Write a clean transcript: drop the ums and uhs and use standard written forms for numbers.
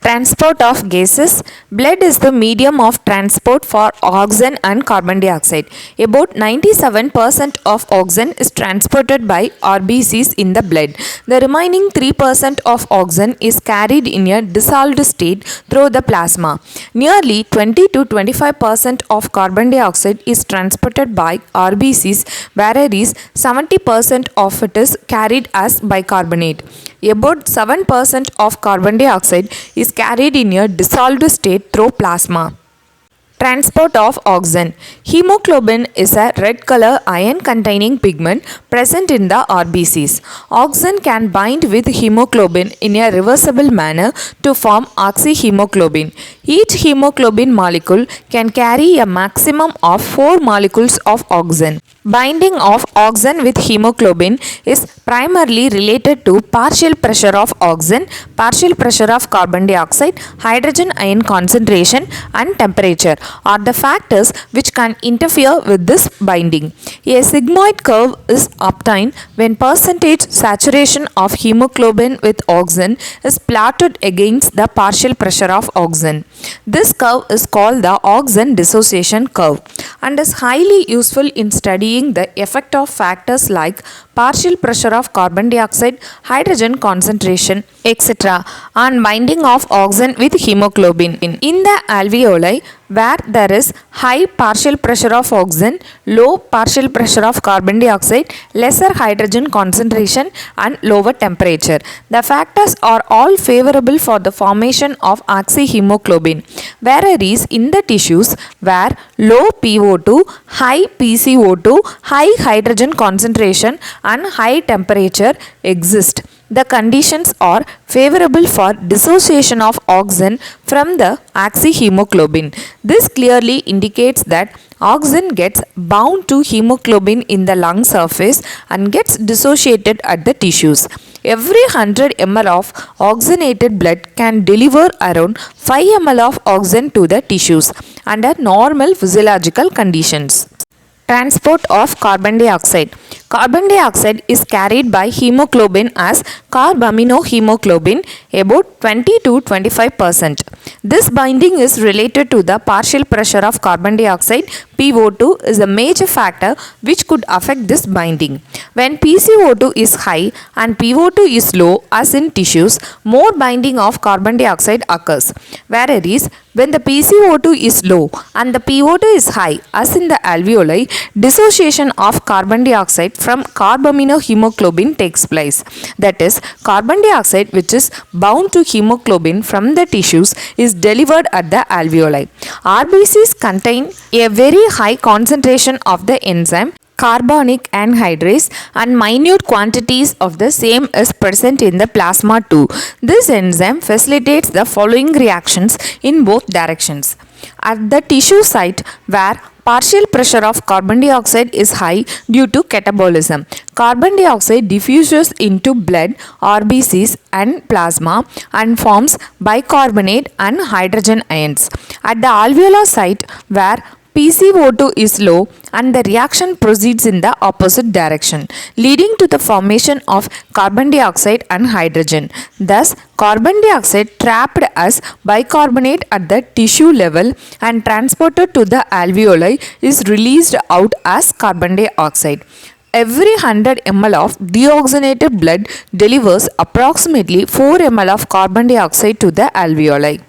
Transport of gases. Blood is the medium of transport for oxygen and carbon dioxide. About 97% of oxygen is transported by RBCs in the blood. The remaining 3% of oxygen is carried in a dissolved state through the plasma. Nearly 20 to 25% of carbon dioxide is transported by RBCs, whereas 70% of it is carried as bicarbonate. About 7% of carbon dioxide is carried in a dissolved state through plasma. Transport of oxygen. Hemoglobin is a red color iron containing pigment present in the RBCs. Oxygen can bind with hemoglobin in a reversible manner to form oxyhemoglobin. Each hemoglobin molecule can carry a maximum of 4 molecules of oxygen. Binding of oxygen with hemoglobin is primarily related to partial pressure of oxygen, partial pressure of carbon dioxide, hydrogen ion concentration and temperature are the factors which can interfere with this binding. A sigmoid curve is obtained when percentage saturation of hemoglobin with oxygen is plotted against the partial pressure of oxygen. This curve is called the Auxin dissociation curve and is highly useful in studying the effect of factors like partial pressure of carbon dioxide, hydrogen concentration, etc. on binding of oxygen with hemoglobin. In the alveoli, where there is high partial pressure of oxygen, low partial pressure of carbon dioxide, lesser hydrogen concentration and lower temperature, the factors are all favorable for the formation of oxyhemoglobin. Whereas in the tissues where low PO2, high PCO2, high hydrogen concentration and high temperature exist, the conditions are favorable for dissociation of oxygen from the oxyhemoglobin. This clearly indicates that oxygen gets bound to hemoglobin in the lung surface and gets dissociated at the tissues. Every 100 ml of oxygenated blood can deliver around 5 ml of oxygen to the tissues under normal physiological conditions. Transport of carbon dioxide. Carbon dioxide is carried by hemoglobin as carbaminohemoglobin about 20 to 25%. This binding is related to the partial pressure of carbon dioxide. PO2 is a major factor which could affect this binding. When PCO2 is high and PO2 is low, as in tissues, more binding of carbon dioxide occurs. Whereas when the PCO2 is low and the PO2 is high, as in the alveoli, dissociation of carbon dioxide from carbaminohemoglobin takes place. That is, carbon dioxide which is bound to hemoglobin from the tissues is delivered at the alveoli. RBCs contain a very high concentration of the enzyme carbonic anhydrase and minute quantities of the same is present in the plasma too. This enzyme facilitates the following reactions in both directions. At the tissue site where partial pressure of carbon dioxide is high due to catabolism, carbon dioxide diffuses into blood, RBCs and plasma and forms bicarbonate and hydrogen ions. At the alveolar site where PCO2 is low and the reaction proceeds in the opposite direction, leading to the formation of carbon dioxide and hydrogen. Thus, carbon dioxide trapped as bicarbonate at the tissue level and transported to the alveoli is released out as carbon dioxide. Every 100 ml of deoxygenated blood delivers approximately 4 ml of carbon dioxide to the alveoli.